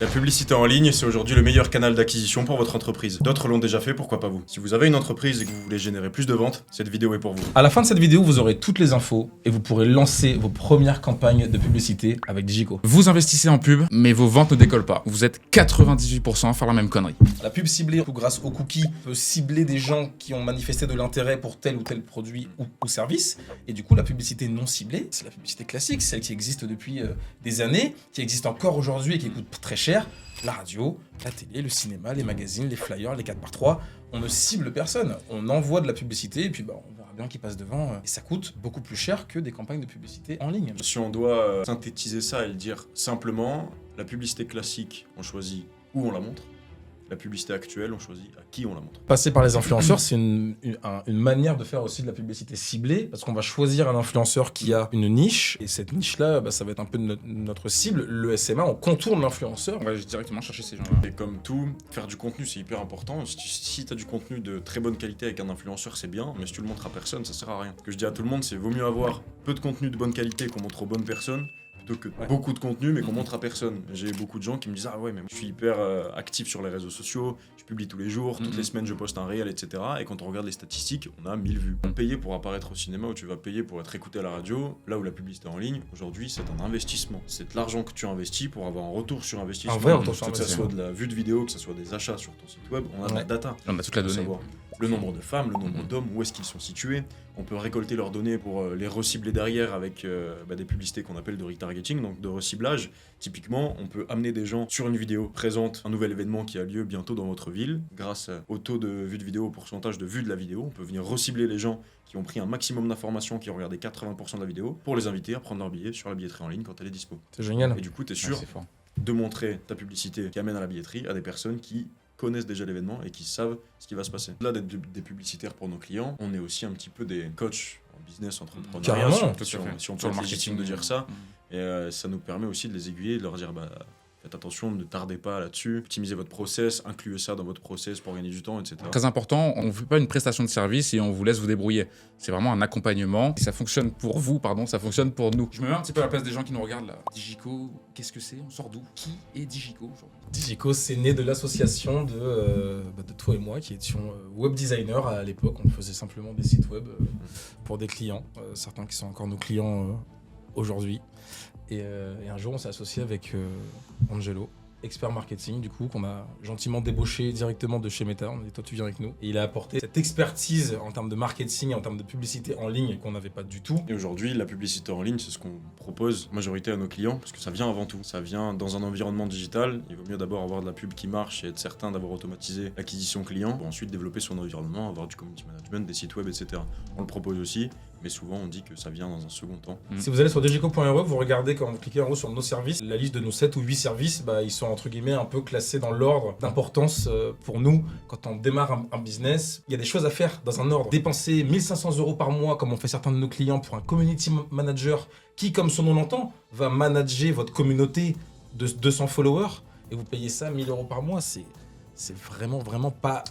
La publicité en ligne, c'est aujourd'hui le meilleur canal d'acquisition pour votre entreprise. D'autres l'ont déjà fait, pourquoi pas vous? Si vous avez une entreprise et que vous voulez générer plus de ventes, cette vidéo est pour vous. À la fin de cette vidéo, vous aurez toutes les infos et vous pourrez lancer vos premières campagnes de publicité avec Digico. Vous investissez en pub, mais vos ventes ne décollent pas. Vous êtes 98% à faire la même connerie. La pub ciblée, grâce aux cookies, peut cibler des gens qui ont manifesté de l'intérêt pour tel ou tel produit ou service. Et du coup, la publicité non ciblée, c'est la publicité classique, celle qui existe depuis des années, qui existe encore aujourd'hui et qui coûte très cher. La radio, la télé, le cinéma, les magazines, les flyers, les 4x3, on ne cible personne. On envoie de la publicité et puis on verra bien qui passe devant. Et ça coûte beaucoup plus cher que des campagnes de publicité en ligne. Si on doit synthétiser ça et le dire simplement, la publicité classique, on choisit où on la montre. La publicité actuelle, on choisit à qui on la montre. Passer par les influenceurs, c'est une manière de faire aussi de la publicité ciblée, parce qu'on va choisir un influenceur qui a une niche, et cette niche-là, ça va être un peu notre cible. Le SMA, on contourne l'influenceur. On va directement chercher ces gens-là. Et comme tout, faire du contenu, c'est hyper important. Si tu as du contenu de très bonne qualité avec un influenceur, c'est bien, mais si tu le montres à personne, ça sert à rien. Ce que je dis à tout le monde, c'est vaut mieux avoir peu de contenu de bonne qualité qu'on montre aux bonnes personnes, que beaucoup de contenu mais qu'on montre à personne. J'ai beaucoup de gens qui me disent ah ouais mais je suis hyper actif sur les réseaux sociaux, je publie tous les jours, toutes les semaines je poste un réel, etc. Et quand on regarde les statistiques, on a 1000 vues. Payer pour apparaître au cinéma ou tu vas payer pour être écouté à la radio, là où la publicité en ligne, aujourd'hui c'est un investissement. C'est de l'argent que tu investis pour avoir un retour sur investissement. Un vrai retour sur Que ça investissement. soit de la vue de vidéo, que ça soit des achats sur ton site web, on a de la data. On a toute la On peut donnée. savoir le nombre de femmes, le nombre d'hommes, où est-ce qu'ils sont situés. On peut récolter leurs données pour les recibler derrière avec des publicités qu'on appelle de retargeting, donc de reciblage. Typiquement, on peut amener des gens sur une vidéo présente un nouvel événement qui a lieu bientôt dans votre ville. Grâce au taux de vue de vidéo, au pourcentage de vue de la vidéo, on peut venir recibler les gens qui ont pris un maximum d'informations, qui ont regardé 80% de la vidéo, pour les inviter à prendre leur billet sur la billetterie en ligne quand elle est dispo. C'est génial. Et du coup, tu es Ouais, sûr c'est fort. de montrer ta publicité qui amène à la billetterie à des personnes qui connaissent déjà l'événement et qui savent ce qui va se passer. Là d'être des publicitaires pour nos clients, on est aussi un petit peu des coachs en business, entrepreneuriat, Carrément. si on peut Sur le être marketing légitime de dire ça. Et ça nous permet aussi de les aiguiller, de leur dire faites attention, ne tardez pas là-dessus, optimisez votre process, incluez ça dans votre process pour gagner du temps, etc. Très important, on ne fait pas une prestation de service et on vous laisse vous débrouiller. C'est vraiment un accompagnement. Et ça fonctionne pour vous, ça fonctionne pour nous. Je me mets un petit peu à la place des gens qui nous regardent là. Digico, qu'est-ce que c'est? On sort d'où? Qui est Digico aujourd'hui? Digico, c'est né de l'association de toi et moi qui étions web designers à l'époque. On faisait simplement des sites web pour des clients, certains qui sont encore nos clients aujourd'hui. Et un jour, on s'est associé avec Angelo, expert marketing, du coup, qu'on a gentiment débauché directement de chez Meta. On a dit, toi, tu viens avec nous. Et il a apporté cette expertise en termes de marketing, en termes de publicité en ligne qu'on n'avait pas du tout. Et aujourd'hui, la publicité en ligne, c'est ce qu'on propose majorité à nos clients, parce que ça vient avant tout. Ça vient dans un environnement digital. Il vaut mieux d'abord avoir de la pub qui marche et être certain d'avoir automatisé l'acquisition client, pour ensuite développer son environnement, avoir du community management, des sites web, etc. On le propose aussi, mais souvent on dit que ça vient dans un second temps. Si vous allez sur digico.re, vous regardez quand vous cliquez en haut sur nos services, la liste de nos 7 ou 8 services, ils sont entre guillemets un peu classés dans l'ordre d'importance pour nous. Quand on démarre un business, il y a des choses à faire dans un ordre. Dépenser 1500 € par mois, comme on fait certains de nos clients, pour un community manager qui, comme son nom l'entend, va manager votre communauté de 200 followers, et vous payez ça 1000 € par mois, c'est vraiment pas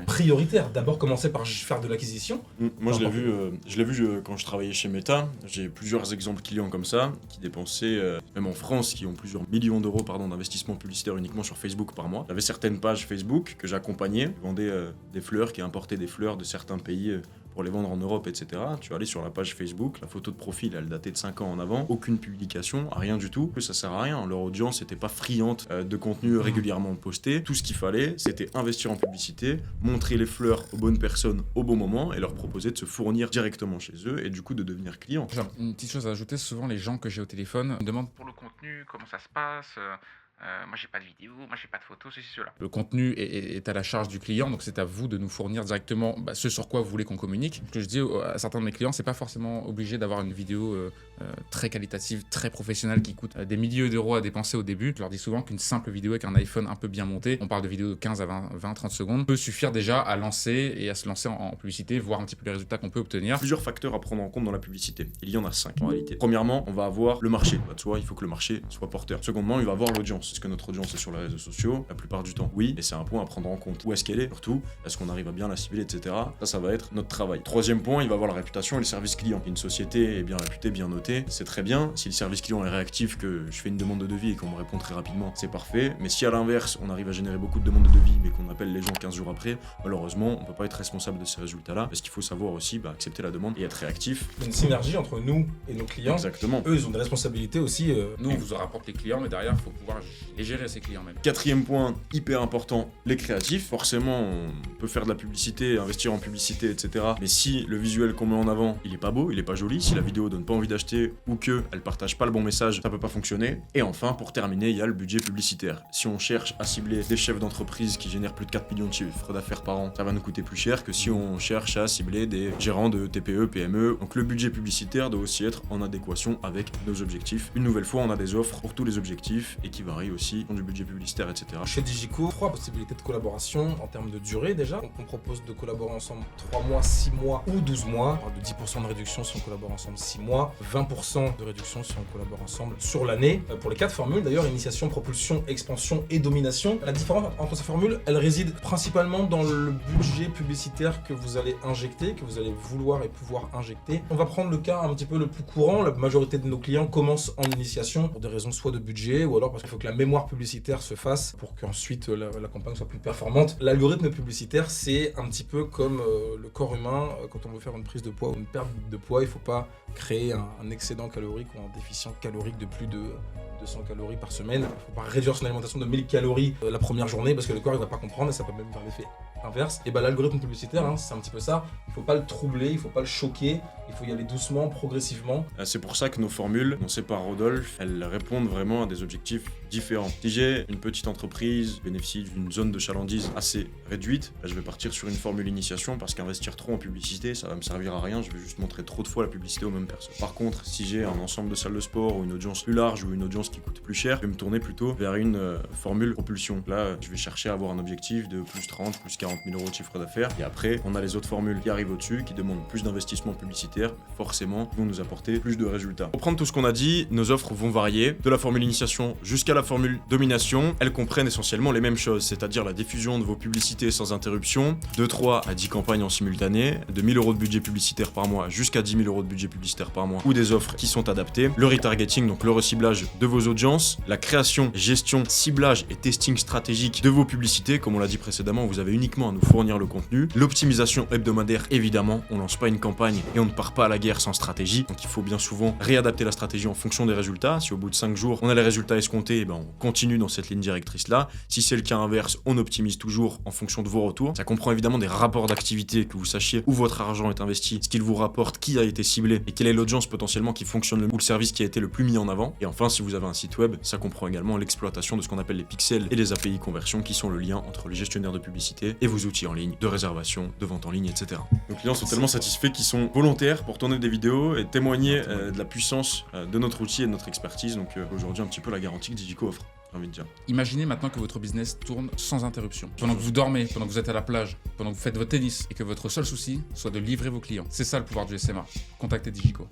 prioritaire. D'abord, commencer par faire de l'acquisition. Moi, je l'ai vu quand je travaillais chez Meta. J'ai plusieurs exemples clients comme ça, qui dépensaient, même en France, qui ont plusieurs millions d'euros d'investissement publicitaire uniquement sur Facebook par mois. J'avais certaines pages Facebook que j'accompagnais. Je vendais des fleurs, qui importaient des fleurs de certains pays pour les vendre en Europe, etc. Tu vas aller sur la page Facebook, la photo de profil, elle datait de 5 ans en avant, aucune publication, rien du tout. Ça sert à rien, leur audience n'était pas friande de contenu régulièrement posté. Tout ce qu'il fallait, c'était investir en publicité, montrer les fleurs aux bonnes personnes au bon moment et leur proposer de se fournir directement chez eux et du coup de devenir client. Une petite chose à ajouter, souvent les gens que j'ai au téléphone me demandent pour le contenu, comment ça se passe. Moi j'ai pas de vidéo, moi j'ai pas de photos, ceci, cela. Le contenu est à la charge du client, donc c'est à vous de nous fournir directement ce sur quoi vous voulez qu'on communique. Ce que je dis à certains de mes clients, c'est pas forcément obligé d'avoir une vidéo très qualitative, très professionnelle qui coûte des milliers d'euros à dépenser au début. Je leur dis souvent qu'une simple vidéo avec un iPhone un peu bien monté, on parle de vidéos de 15 à 20-30 secondes, peut suffire déjà à lancer et à se lancer en publicité, voir un petit peu les résultats qu'on peut obtenir. Plusieurs facteurs à prendre en compte dans la publicité. Il y en a 5 en réalité. Premièrement, on va avoir le marché. De soi, il faut que le marché soit porteur. Secondement, il va avoir l'audience. Est-ce que notre audience est sur les réseaux sociaux? La plupart du temps, oui, et c'est un point à prendre en compte. Où est-ce qu'elle est? Surtout, est-ce qu'on arrive à bien la cibler, etc. Ça va être notre travail. Troisième point, il va avoir la réputation et le service client. Une société est bien réputée, bien notée, c'est très bien. Si le service client est réactif, que je fais une demande de devis et qu'on me répond très rapidement, c'est parfait. Mais si à l'inverse, on arrive à générer beaucoup de demandes de devis, mais qu'on appelle les gens 15 jours après, malheureusement, on peut pas être responsable de ces résultats-là, parce qu'il faut savoir aussi accepter la demande et être réactif. Une synergie entre nous et nos clients. Exactement. Eux, ils ont des responsabilités aussi. Nous, on vous rapporte les clients, mais derrière, il faut pouvoir les gérer, ces clients même. Quatrième point, hyper important, les créatifs. Forcément, on peut faire de la publicité, investir en publicité, etc. Mais si le visuel qu'on met en avant, il est pas beau, il est pas joli, si la vidéo donne pas envie d'acheter ou que elle partage pas le bon message, ça peut pas fonctionner. Et enfin, pour terminer, il y a le budget publicitaire. Si on cherche à cibler des chefs d'entreprise qui génèrent plus de 4 millions de chiffres d'affaires par an, ça va nous coûter plus cher que si on cherche à cibler des gérants de TPE, PME. Donc le budget publicitaire doit aussi être en adéquation avec nos objectifs. Une nouvelle fois, on a des offres pour tous les objectifs et qui varient aussi du budget publicitaire, etc. Chez Digico, 3 possibilités de collaboration en termes de durée déjà. Donc on propose de collaborer ensemble 3 mois, 6 mois ou 12 mois. On parle de 10% de réduction si on collabore ensemble 6 mois, 20% de réduction si on collabore ensemble sur l'année. Pour les 4 formules d'ailleurs, initiation, propulsion, expansion et domination. La différence entre ces formules, elle réside principalement dans le budget publicitaire que vous allez injecter, que vous allez vouloir et pouvoir injecter. On va prendre le cas un petit peu le plus courant. La majorité de nos clients commencent en initiation pour des raisons soit de budget ou alors parce qu'il faut que la mémoire publicitaire se fasse pour qu'ensuite la campagne soit plus performante. L'algorithme publicitaire, c'est un petit peu comme le corps humain. Quand on veut faire une prise de poids ou une perte de poids, il ne faut pas créer un excédent calorique ou un déficient calorique de plus de 200 calories par semaine. Il ne faut pas réduire son alimentation de 1000 calories la première journée parce que le corps ne va pas comprendre et ça peut même faire l'effet inverse. Et l'algorithme publicitaire, c'est un petit peu ça. Il ne faut pas le troubler, il ne faut pas le choquer, il faut y aller doucement, progressivement. C'est pour ça que nos formules, annoncées par Rodolphe, elles répondent vraiment à des objectifs différents. Si j'ai une petite entreprise, bénéficie d'une zone de chalandise assez réduite, je vais partir sur une formule initiation parce qu'investir trop en publicité, ça va me servir à rien, je vais juste montrer trop de fois la publicité aux mêmes personnes. Par contre, si j'ai un ensemble de salles de sport ou une audience plus large ou une audience qui coûte plus cher, je vais me tourner plutôt vers une formule propulsion. Là, je vais chercher à avoir un objectif de plus 30, plus 40 000 euros de chiffre d'affaires. Et après, on a les autres formules qui arrivent au-dessus, qui demandent plus d'investissement publicitaire, mais forcément, vont nous apporter plus de résultats. Pour prendre tout ce qu'on a dit, nos offres vont varier de la formule initiation jusqu'à la formule domination. Elles comprennent essentiellement les mêmes choses, c'est-à-dire la diffusion de vos publicités sans interruption, de 3 à 10 campagnes en simultané, de 1000 euros de budget publicitaire par mois jusqu'à 10 000 euros de budget publicitaire par mois, ou des offres qui sont adaptées, le retargeting, donc le reciblage de vos audiences, la création, gestion, ciblage et testing stratégique de vos publicités. Comme on l'a dit précédemment, vous avez uniquement à nous fournir le contenu. L'optimisation hebdomadaire, évidemment, on lance pas une campagne et on ne part pas à la guerre sans stratégie, donc il faut bien souvent réadapter la stratégie en fonction des résultats. Si au bout de 5 jours, on a les résultats escomptés, on continue dans cette ligne directrice-là. Si c'est le cas inverse, on optimise toujours en fonction de vos retours. Ça comprend évidemment des rapports d'activité, que vous sachiez où votre argent est investi, ce qu'il vous rapporte, qui a été ciblé et quelle est l'audience potentiellement qui fonctionne le mieux ou le service qui a été le plus mis en avant. Et enfin, si vous avez un site web, ça comprend également l'exploitation de ce qu'on appelle les pixels et les API conversion qui sont le lien entre le gestionnaire de publicité et vos outils en ligne, de réservation, de vente en ligne, etc. Nos clients sont tellement satisfaits qu'ils sont volontaires pour tourner des vidéos et témoigner de la puissance de notre outil et de notre expertise. Donc aujourd'hui, un petit peu la garantie que Digico offre. Envie de dire. Imaginez maintenant que votre business tourne sans interruption. Pendant que vous dormez, pendant que vous êtes à la plage, pendant que vous faites votre tennis et que votre seul souci soit de livrer vos clients. C'est ça le pouvoir du SMA. Contactez Digico.